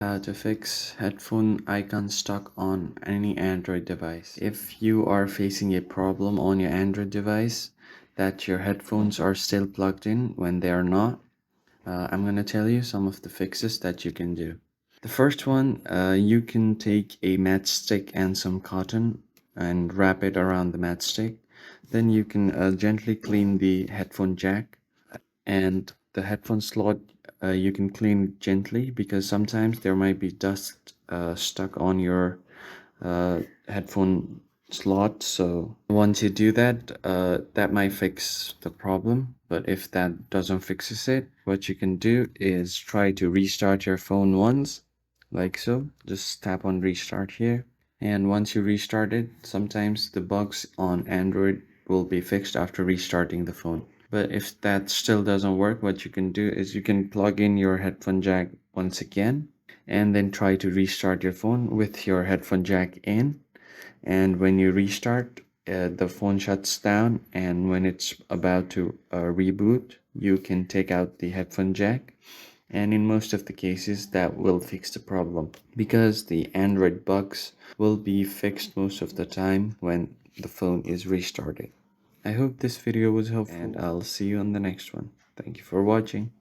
How to fix headphone icon stuck on any Android device. If you are facing a problem on your Android device that your headphones are still plugged in when they are not, I'm going to tell you some of the fixes that you can do. The first one, you can take a matchstick and some cotton and wrap it around the matchstick. Then you can gently clean the headphone jack and the headphone slot. You can clean gently because sometimes there might be dust stuck on your headphone slot. So once you do that, that might fix the problem. But if that doesn't fixes it, what you can do is try to restart your phone once, like so. Just tap on restart here. And once you restart it, sometimes the bugs on Android will be fixed after restarting the phone. But if that still doesn't work, what you can do is you can plug in your headphone jack once again and then try to restart your phone with your headphone jack in. And when you restart, the phone shuts down, and when it's about to reboot, you can take out the headphone jack, and in most of the cases that will fix the problem because the Android bugs will be fixed most of the time when the phone is restarted. I hope this video was helpful, and I'll see you on the next one. Thank you for watching.